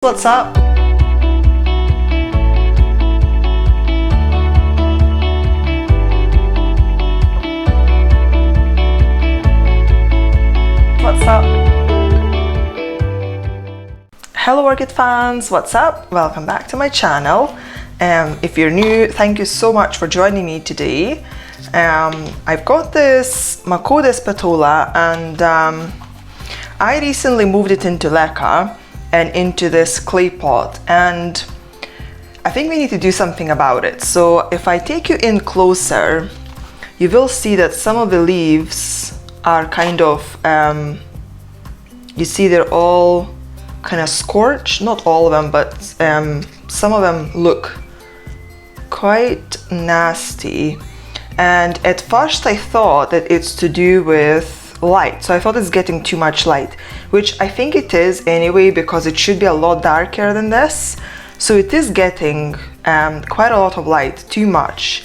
What's up? What's up? Hello Orchid fans, what's up? Welcome back to my channel. If you're new, thank you so much for joining me today. I've got this Macodes petola and I recently moved it into leca and into this clay pot, and I think we need to do something about it. So if I take you in closer, you will see that some of the leaves are kind of, you see they're all kind of scorched, not all of them, but some of them look quite nasty. And at first I thought that it's to do with light, so I thought it's getting too much light, which I think it is anyway, because it should be a lot darker than this. So it is getting quite a lot of light, too much.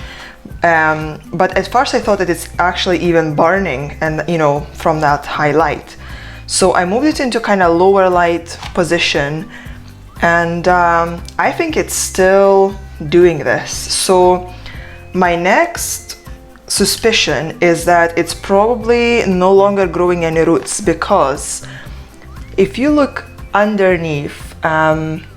But at first I thought that it's actually even burning, and you know, from that high light. So I moved it into kind of lower light position, and I think it's still doing this. So my next suspicion is that it's probably no longer growing any roots, because if you look underneath, the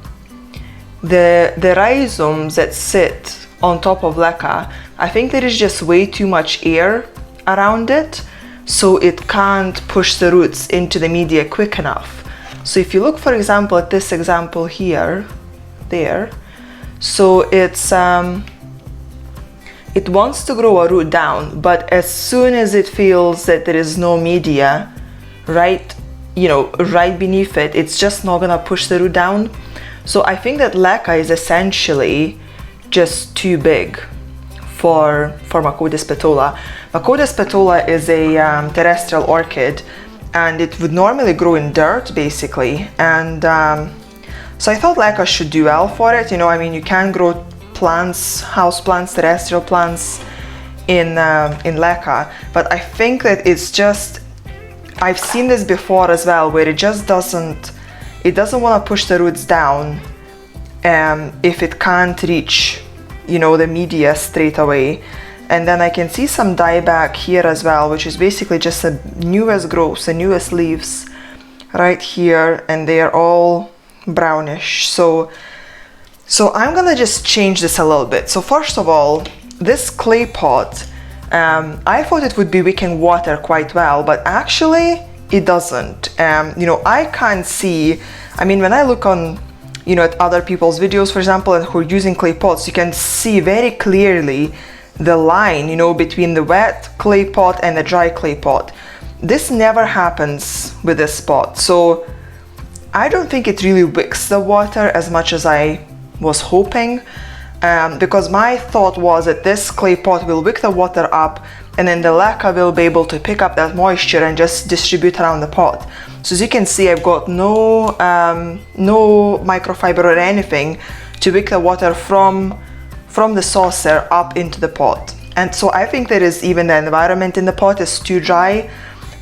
rhizomes that sit on top of leca, I think there is just way too much air around it, so it can't push the roots into the media quick enough. So if you look, for example, at this example here, there, so it wants to grow a root down, but as soon as it feels that there is no media right beneath it, it's just not gonna push the root down. So I think that leca is essentially just too big for Macodes petola. Macodes petola is a terrestrial orchid, and it would normally grow in dirt basically, and so I thought leca should do well for it. You know, I mean, you can grow plants, house plants, terrestrial plants in leca, but I think that it's just, I've seen this before as well, where it just doesn't want to push the roots down if it can't reach, you know, the media straight away. And then I can see some dieback here as well, which is basically just the newest growths, the newest leaves right here, and they are all brownish. So I'm gonna just change this a little bit. So first of all, this clay pot, I thought it would be wicking water quite well, but actually it doesn't. You know, I can't see, I mean, when I look on, you know, at other people's videos, for example, and who are using clay pots, you can see very clearly the line, you know, between the wet clay pot and the dry clay pot. This never happens with this pot. So I don't think it really wicks the water as much as I was hoping, because my thought was that this clay pot will wick the water up, and then the leca will be able to pick up that moisture and just distribute around the pot. So as you can see, I've got no microfiber or anything to wick the water from the saucer up into the pot. And so I think that is, even the environment in the pot is too dry.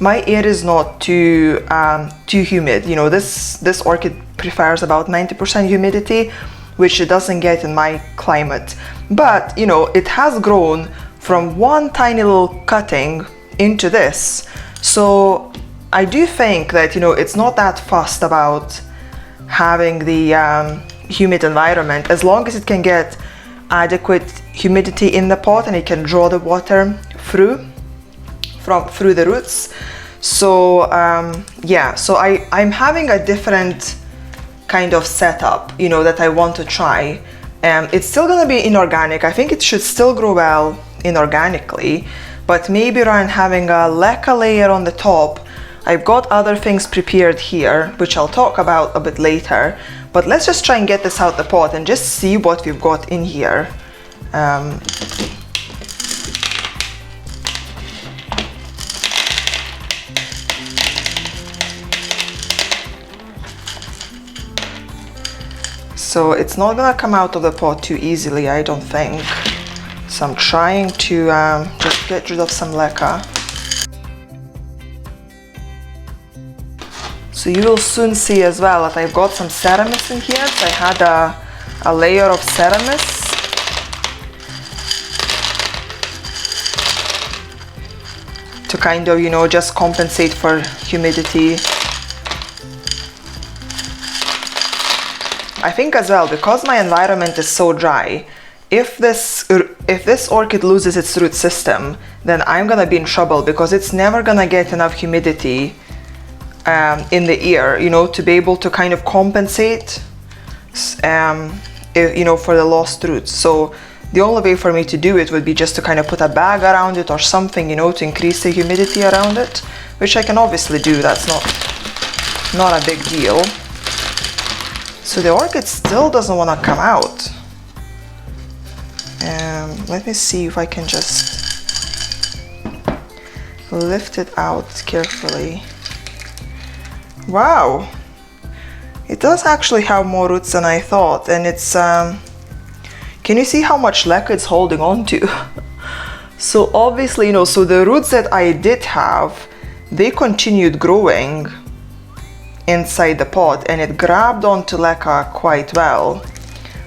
My air is not too humid. You know, this orchid prefers about 90% humidity, which it doesn't get in my climate. But, you know, it has grown from one tiny little cutting into this. So I do think that, you know, it's not that fussed about having the humid environment, as long as it can get adequate humidity in the pot and it can draw the water through the roots. So yeah, so I'm having a different kind of setup, you know, that I want to try. It's still gonna be inorganic. I think it should still grow well inorganically, but maybe rather than having a leca layer on the top, I've got other things prepared here, which I'll talk about a bit later. But let's just try and get this out the pot and just see what we've got in here. So it's not gonna come out of the pot too easily, I don't think. So I'm trying to just get rid of some leca. So you will soon see as well that I've got some ceramis in here. So I had a layer of ceramis. To kind of, you know, just compensate for humidity. I think as well, because my environment is so dry, if this orchid loses its root system, then I'm gonna be in trouble, because it's never gonna get enough humidity in the air, you know, to be able to kind of compensate, you know, for the lost roots. So the only way for me to do it would be just to kind of put a bag around it or something, you know, to increase the humidity around it, which I can obviously do. That's not a big deal. So the orchid still doesn't want to come out. Let me see if I can just lift it out carefully. Wow, it does actually have more roots than I thought, and it's can you see how much leca it's holding on to? So obviously, you know, so the roots that I did have, they continued growing inside the pot, and it grabbed onto leca quite well.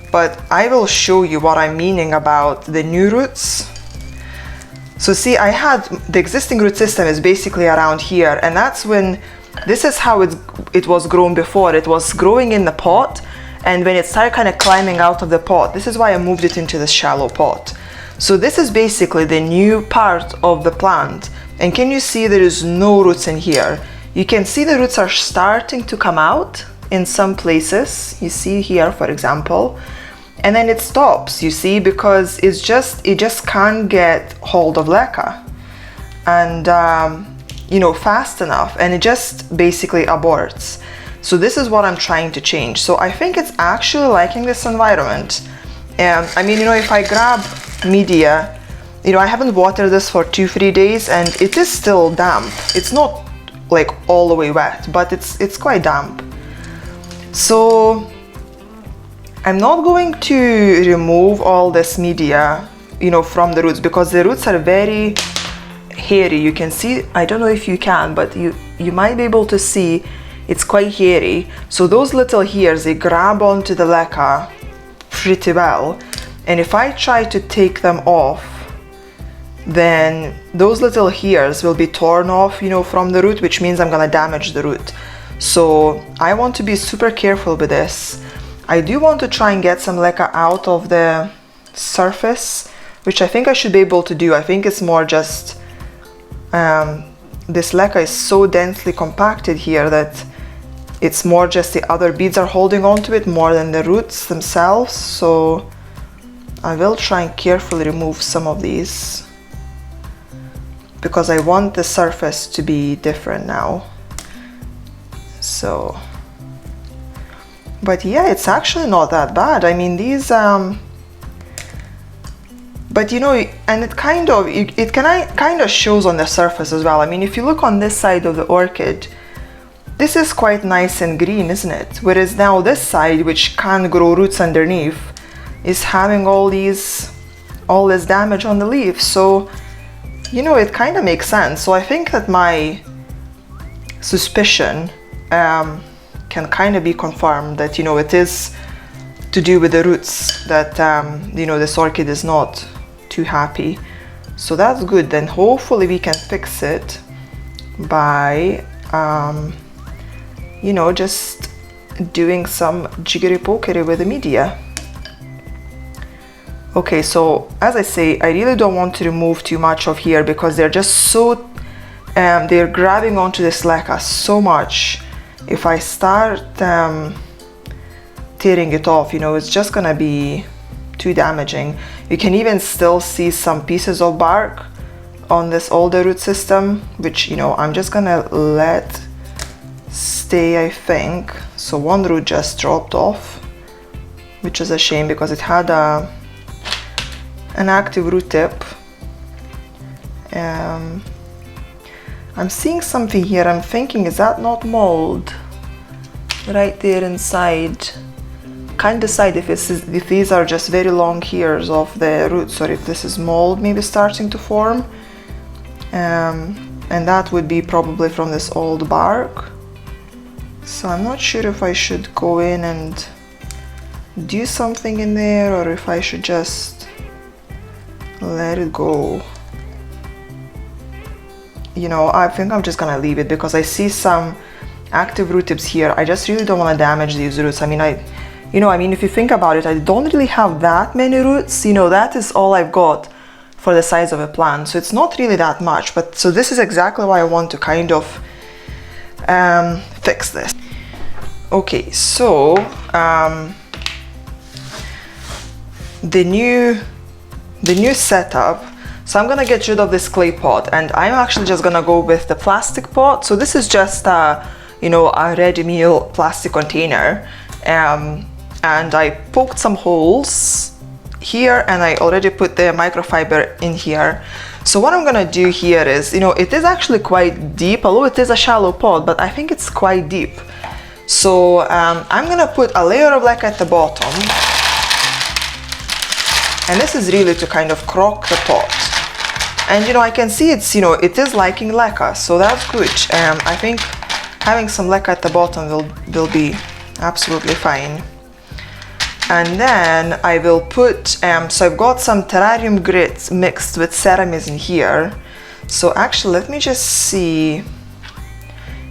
But I will show you what I'm meaning about the new roots. So see, I had the existing root system is basically around here, and that's when this is how it was grown before. It was growing in the pot, and when it started kind of climbing out of the pot, this is why I moved it into this shallow pot. So this is basically the new part of the plant. And can you see there is no roots in here? You can see the roots are starting to come out in some places. You see here, for example, and then it stops, you see, because it just can't get hold of leca and you know, fast enough, and it just basically aborts. So this is what I'm trying to change. So I think it's actually liking this environment. I mean, you know, if I grab media, you know, I haven't watered this for 2-3 days, and it is still damp. It's not like all the way wet, but it's quite damp. So I'm not going to remove all this media, you know, from the roots, because the roots are very hairy. You can see, I don't know if you can, but you might be able to see it's quite hairy. So those little hairs, they grab onto the leca pretty well, and if I try to take them off, then those little hairs will be torn off, you know, from the root, which means I'm gonna damage the root. So I want to be super careful with this. I do want to try and get some leca out of the surface, which I think I should be able to do. I think it's more just this leca is so densely compacted here that it's more just the other beads are holding on to it more than the roots themselves. So I will try and carefully remove some of these, because I want the surface to be different now. So, but yeah, it's actually not that bad. I mean, these but you know, and it kind of shows on the surface as well. I mean, if you look on this side of the orchid, this is quite nice and green, isn't it? Whereas now this side, which can't grow roots underneath, is having all this damage on the leaves. So, you know, it kind of makes sense. So I think that my suspicion can kind of be confirmed, that, you know, it is to do with the roots that, you know, this orchid is not too happy. So that's good. Then hopefully we can fix it by, you know, just doing some jiggery-pokery with the media. Okay, so as I say, I really don't want to remove too much of here, because they're just so, they're grabbing onto this leca so much. If I start tearing it off, you know, it's just gonna be too damaging. You can even still see some pieces of bark on this older root system, which, you know, I'm just gonna let stay, I think. So one root just dropped off, which is a shame, because it had an active root tip. I'm seeing something here. I'm thinking, is that not mold right there inside? Can't decide if these are just very long hairs of the roots, or if this is mold maybe starting to form, and that would be probably from this old bark. So I'm not sure if I should go in and do something in there or if I should just let it go. You know, I think I'm just gonna leave it because I see some active root tips here. I just really don't want to damage these roots. I mean, if you think about it, I don't really have that many roots. You know, that is all I've got for the size of a plant, so it's not really that much. But so this is exactly why I want to kind of fix this. Okay, so the new setup. So I'm gonna get rid of this clay pot, and I'm actually just gonna go with the plastic pot. So this is just a ready meal plastic container, and I poked some holes here, and I already put the microfiber in here. So what I'm gonna do here is, it is actually quite deep, although it is a shallow pot, but I think it's quite deep. So I'm gonna put a layer of lacquer at the bottom, and this is really to kind of crock the pot. And I can see it is liking lacquer, so that's good. I think having some lacquer at the bottom will be absolutely fine. And then I will put, so I've got some terrarium grit mixed with ceramis in here. So actually, let me just see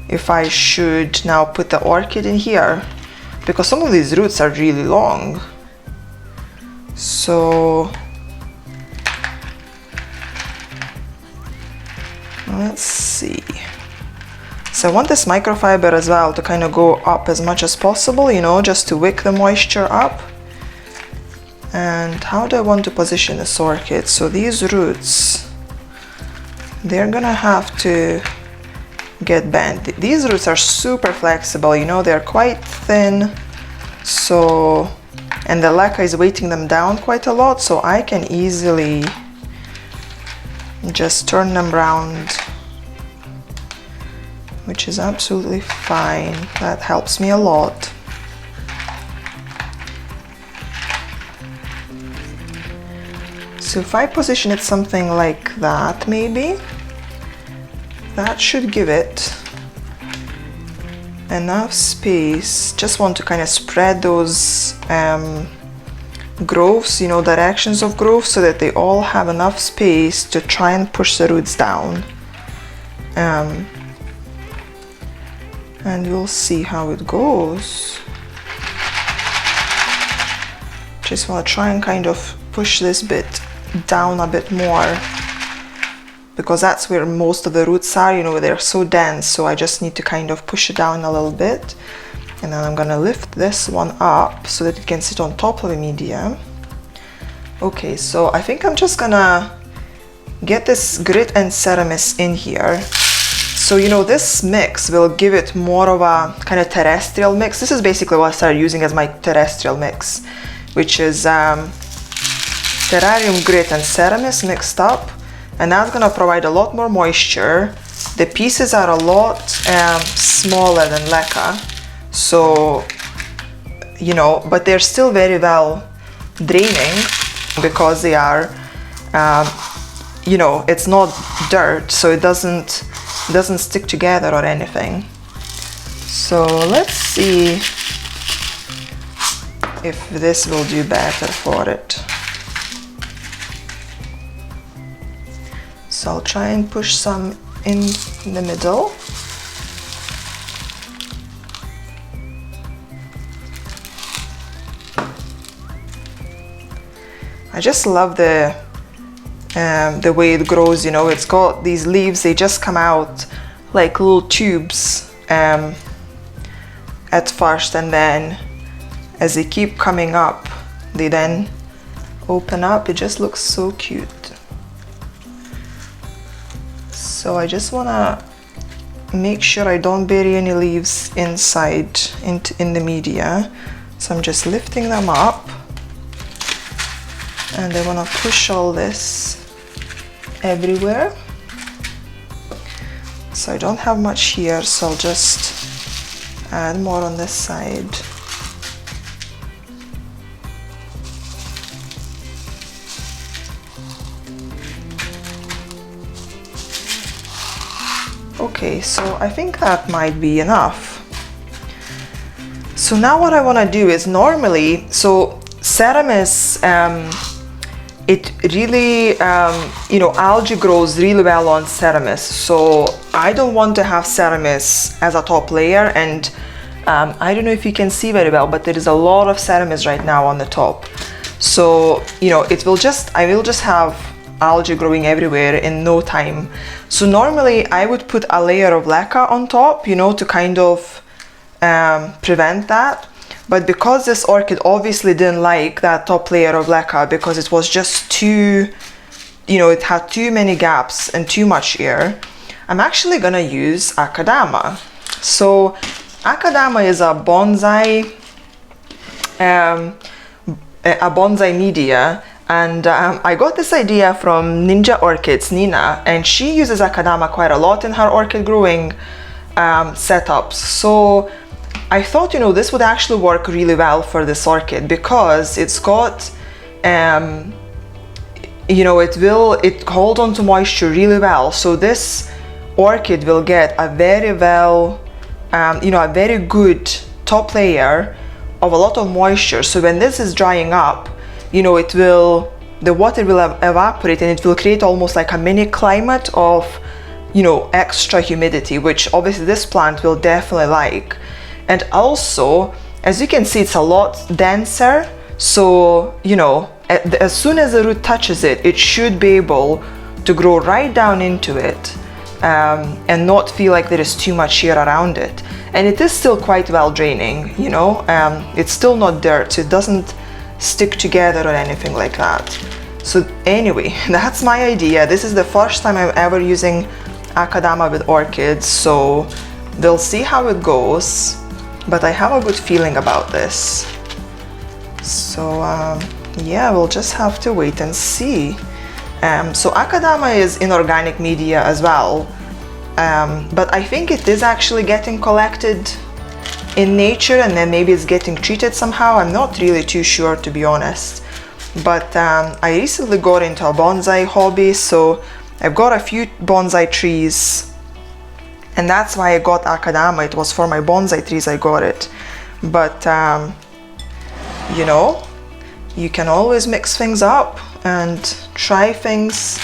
if I should now put the orchid in here, because some of these roots are really long. So let's see. So I want this microfiber as well to kind of go up as much as possible, just to wick the moisture up. And how do I want to position this orchid? So these roots, they're gonna have to get bent. These roots are super flexible, they're quite thin. So, and the lacquer is weighting them down quite a lot, so I can easily just turn them around, which is absolutely fine. That helps me a lot. So if I position it something like that, maybe, that should give it enough space. Just want to kind of spread those growths, directions of growth, so that they all have enough space to try and push the roots down. And we'll see how it goes. Just want to try and kind of push this bit down a bit more, because that's where most of the roots are, they're so dense, so I just need to kind of push it down a little bit. And then I'm gonna lift this one up so that it can sit on top of the media. Okay, so I think I'm just gonna get this grit and ceramis in here. So this mix will give it more of a kind of terrestrial mix. This is basically what I started using as my terrestrial mix, which is terrarium grit and ceramis mixed up, and that's gonna provide a lot more moisture. The pieces are a lot smaller than lacquer, so but they're still very well draining, because they are it's not dirt, so it doesn't stick together or anything. So let's see if this will do better for it. So I'll try and push some in the middle. I just love the way it grows, it's got these leaves, they just come out like little tubes at first, and then as they keep coming up, they then open up. It just looks so cute. So I just want to make sure I don't bury any leaves inside in the media. So I'm just lifting them up, and I want to push all this everywhere. So I don't have much here, so I'll just add more on this side. Okay, so I think that might be enough. So now what I want to do is normally, so Ceramis, it really, you know, algae grows really well on Ceramis. So I don't want to have Ceramis as a top layer, and I don't know if you can see very well, but there is a lot of Ceramis right now on the top. So, you know, it will just, I will just have algae growing everywhere in no time. So normally I would put a layer of leca on top, you know, to kind of prevent that. But because this orchid obviously didn't like that top layer of leca because it was just too, you know, it had too many gaps and too much air, I'm actually gonna use Akadama. So Akadama is a bonsai media, and I got this idea from Ninja Orchids, Nina, and she uses Akadama quite a lot in her orchid growing setups. So I thought, you know, this would actually work really well for this orchid because it's got, you know, it hold on to moisture really well. So this orchid will get a very well, you know, a very good top layer of a lot of moisture. So when this is drying up, you know, it will, the water will evaporate and it will create almost like a mini climate of, you know, extra humidity, which obviously this plant will definitely like. And also, as you can see, it's a lot denser. So, you know, as soon as the root touches it, it should be able to grow right down into it and not feel like there is too much air around it. And it is still quite well draining, you know, it's still not dirt, so it doesn't stick together or anything like that. So anyway, that's my idea. This is the first time I'm ever using Akadama with orchids, so we'll see how it goes. But I have a good feeling about this. So yeah, we'll just have to wait and see. So Akadama is inorganic media as well, but I think it is actually getting collected in nature and then maybe it's getting treated somehow. I'm not really too sure, to be honest. But I recently got into a bonsai hobby, so I've got a few bonsai trees. And that's why I got Akadama. It was for my bonsai trees I got it. But, you know, you can always mix things up and try things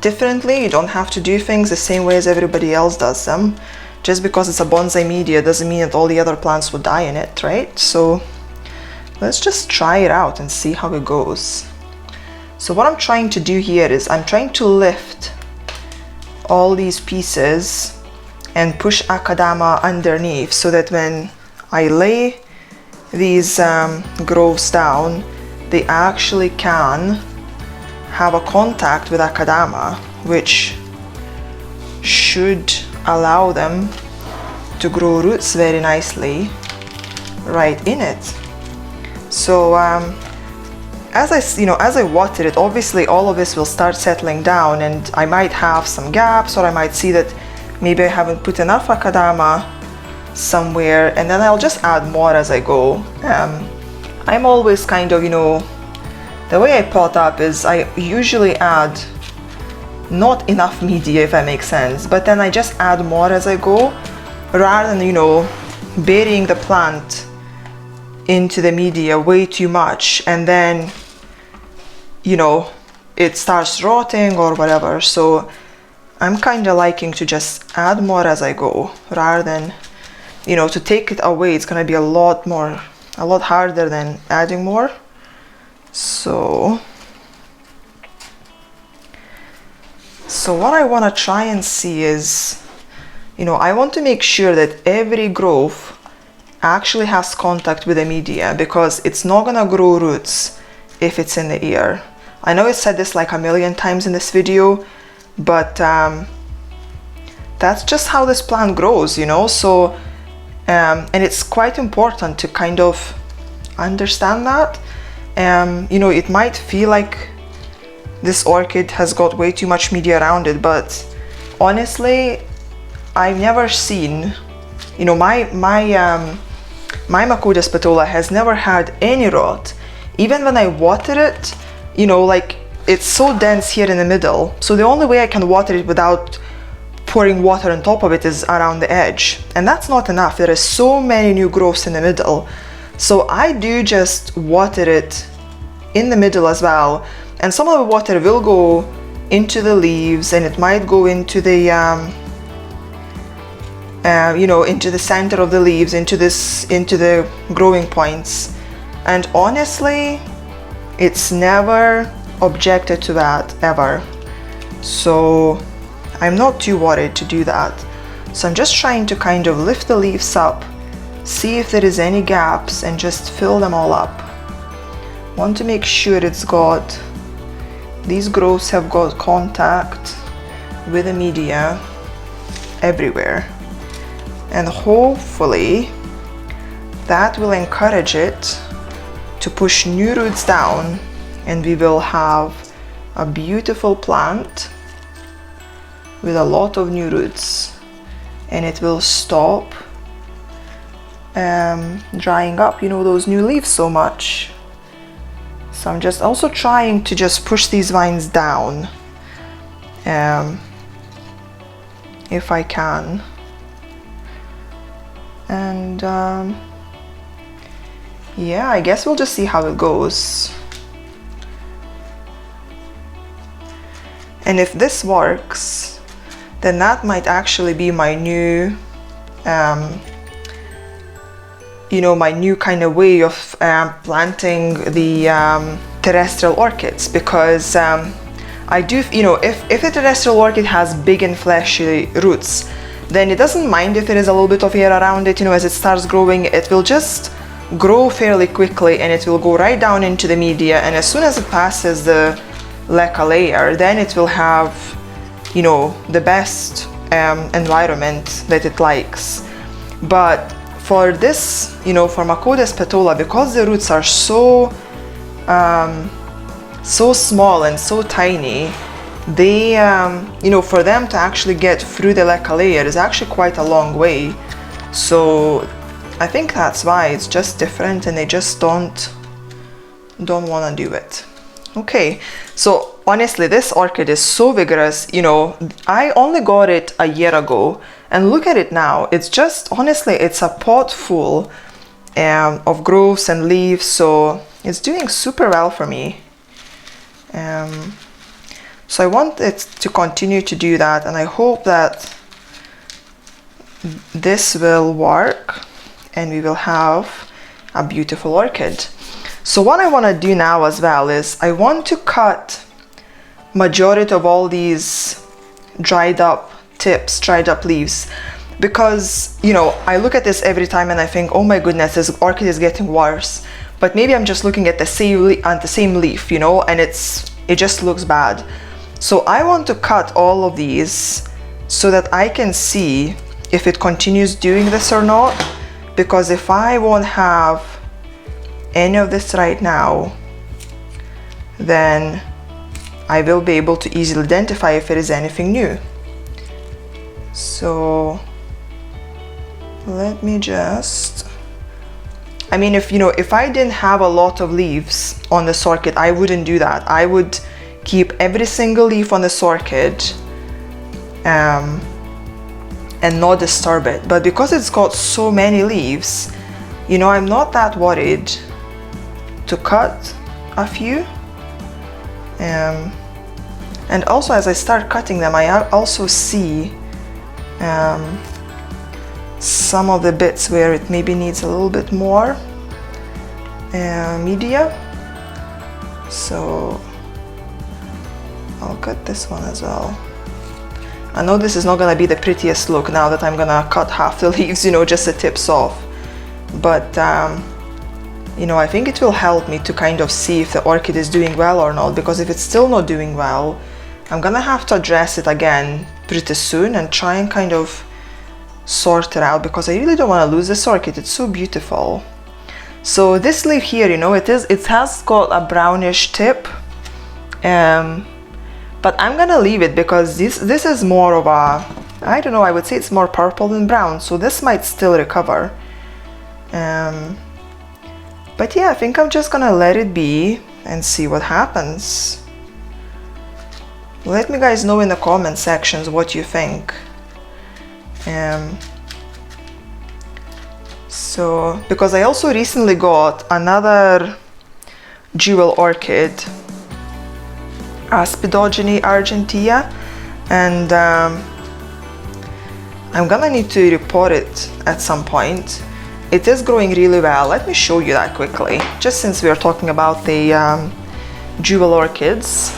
differently. You don't have to do things the same way as everybody else does them. Just because it's a bonsai media doesn't mean that all the other plants would die in it, right? So let's just try it out and see how it goes. So what I'm trying to do here is I'm trying to lift all these pieces and push Akadama underneath so that when I lay these growths down, they actually can have a contact with Akadama, which should allow them to grow roots very nicely right in it. So as I water it, obviously all of this will start settling down and I might have some gaps, or I might see that maybe I haven't put enough Akadama somewhere, and then I'll just add more as I go. I'm always kind of, you know, the way I pot up is I usually add not enough media, if that makes sense, but then I just add more as I go, rather than, you know, burying the plant into the media way too much and then, you know, it starts rotting or whatever. So I'm kind of liking to just add more as I go, rather than, you know, to take it away. It's gonna be a lot harder than adding more. So what I want to try and see is, you know, I want to make sure that every growth actually has contact with the media, because it's not gonna grow roots if it's in the air. I know I said this like a million times in this video, but that's just how this plant grows, you know. So and it's quite important to kind of understand that. You know, it might feel like this orchid has got way too much media around it, but honestly, I've never seen, you know, my Macodes petola has never had any rot. Even when I water it, you know, like, it's so dense here in the middle, so the only way I can water it without pouring water on top of it is around the edge, and that's not enough. There is so many new growths in the middle, so I do just water it in the middle as well, and some of the water will go into the leaves, and it might go into the you know, into the center of the leaves, into the growing points. And honestly, it's never objected to that ever, so I'm not too worried to do that. So I'm just trying to kind of lift the leaves up, see if there is any gaps, and just fill them all up. Want to make sure these growths have got contact with the media everywhere, and hopefully that will encourage it to push new roots down, and we will have a beautiful plant with a lot of new roots, and it will stop drying up, you know, those new leaves so much. So I'm just also trying to just push these vines down if I can, and yeah, I guess we'll just see how it goes. And if this works, then that might actually be my new you know, my new kind of way of planting the terrestrial orchids, because I do, you know, if a terrestrial orchid has big and fleshy roots, then it doesn't mind if there is a little bit of air around it. You know, as it starts growing, it will just grow fairly quickly, and it will go right down into the media, and as soon as it passes the leca layer, then it will have, you know, the best environment that it likes. But for this, you know, for Macodes petola, because the roots are so so small and so tiny, they you know, for them to actually get through the leca layer is actually quite a long way. So I think that's why it's just different, and they just don't want to do it. Okay, so honestly, this orchid is so vigorous. You know, I only got it a year ago, and look at it now. It's just, honestly, it's a pot full of growths and leaves, so it's doing super well for me. So I want it to continue to do that, and I hope that this will work and we will have a beautiful orchid. So what I want to do now as well is I want to cut majority of all these dried up tips, dried up leaves, because, you know, I look at this every time and I think, oh my goodness, this orchid is getting worse. But maybe I'm just looking at the same leaf, you know, and it just looks bad. So I want to cut all of these so that I can see if it continues doing this or not, because if I won't have any of this right now, then I will be able to easily identify if there is anything new. So let me just, I mean, if, you know, if I didn't have a lot of leaves on this orchid, I wouldn't do that. I would keep every single leaf on this orchid and not disturb it. But because it's got so many leaves, you know, I'm not that worried to cut a few. And also, as I start cutting them, I also see some of the bits where it maybe needs a little bit more media. So I'll cut this one as well. I know this is not gonna be the prettiest look now that I'm gonna cut half the leaves, you know, just the tips off. But you know, I think it will help me to kind of see if the orchid is doing well or not, because if it's still not doing well, I'm gonna have to address it again pretty soon and try and kind of sort it out, because I really don't want to lose this orchid. It's so beautiful. So this leaf here, you know, it has got a brownish tip, but I'm gonna leave it because this is more of a, I don't know, I would say it's more purple than brown, so this might still recover. But yeah, I think I'm just gonna let it be and see what happens. Let me guys know in the comment sections what you think. So because I also recently got another jewel orchid, Aspedogenie Argentia, and I'm gonna need to repot it at some point. It is growing really well. Let me show you that quickly, just since we are talking about the jewel orchids.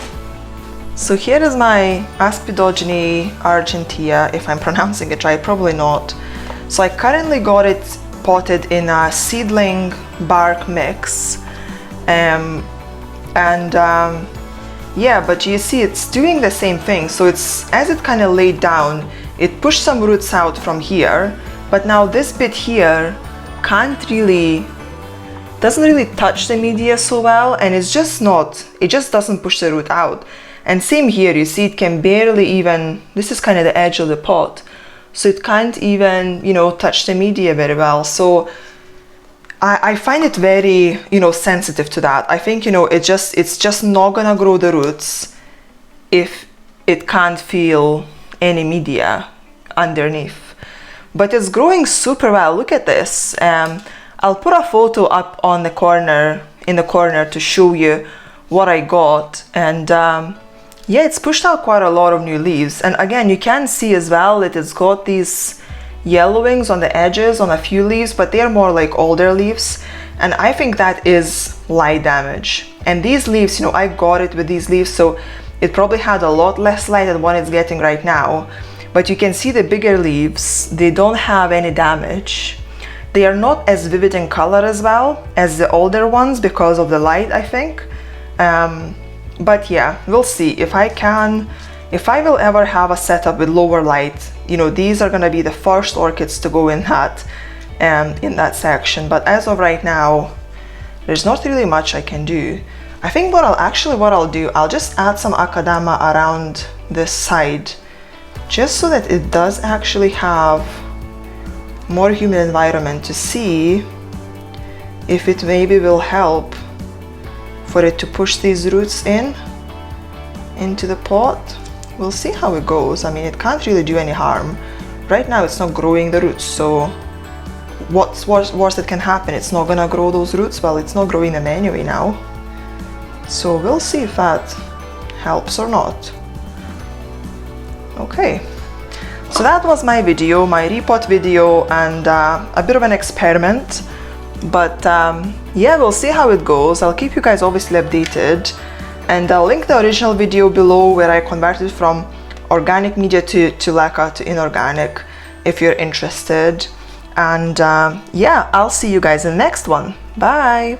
So here is my Aspedogenie Argentia, if I'm pronouncing it right, probably not. So I currently got it potted in a seedling bark mix, yeah, but you see it's doing the same thing. So it's, as it kind of laid down, it pushed some roots out from here, but now this bit here doesn't really touch the media so well, and it just doesn't push the root out. And same here, you see it can barely even, this is kind of the edge of the pot, so it can't even, you know, touch the media very well. So I find it very, you know, sensitive to that. I think, you know, it's just not gonna grow the roots if it can't feel any media underneath. But it's growing super well. Look at this. I'll put a photo up on the corner, in the corner, to show you what I got. And yeah, it's pushed out quite a lot of new leaves. And again, you can see as well that it's got these yellowings on the edges on a few leaves, but they're more like older leaves, and I think that is light damage. And these leaves, you know, I got it with these leaves, so it probably had a lot less light than what it's getting right now. But you can see the bigger leaves, they don't have any damage. They are not as vivid in color as well as the older ones because of the light, I think. But yeah, we'll see if I will ever have a setup with lower light. You know, these are gonna be the first orchids to go in that section. But as of right now, there's not really much I can do. I think what I'll do, I'll just add some akadama around this side, just so that it does actually have more humid environment, to see if it maybe will help for it to push these roots into the pot. We'll see how it goes. I mean, it can't really do any harm. Right now it's not growing the roots, so what's worse that can happen? It's not gonna grow those roots. Well, it's not growing them anyway now. So we'll see if that helps or not. Okay, so that was my video, my repot video, and a bit of an experiment. But yeah, we'll see how it goes. I'll keep you guys obviously updated. And I'll link the original video below where I converted from organic media to leca to inorganic, if you're interested. And yeah, I'll see you guys in the next one. Bye!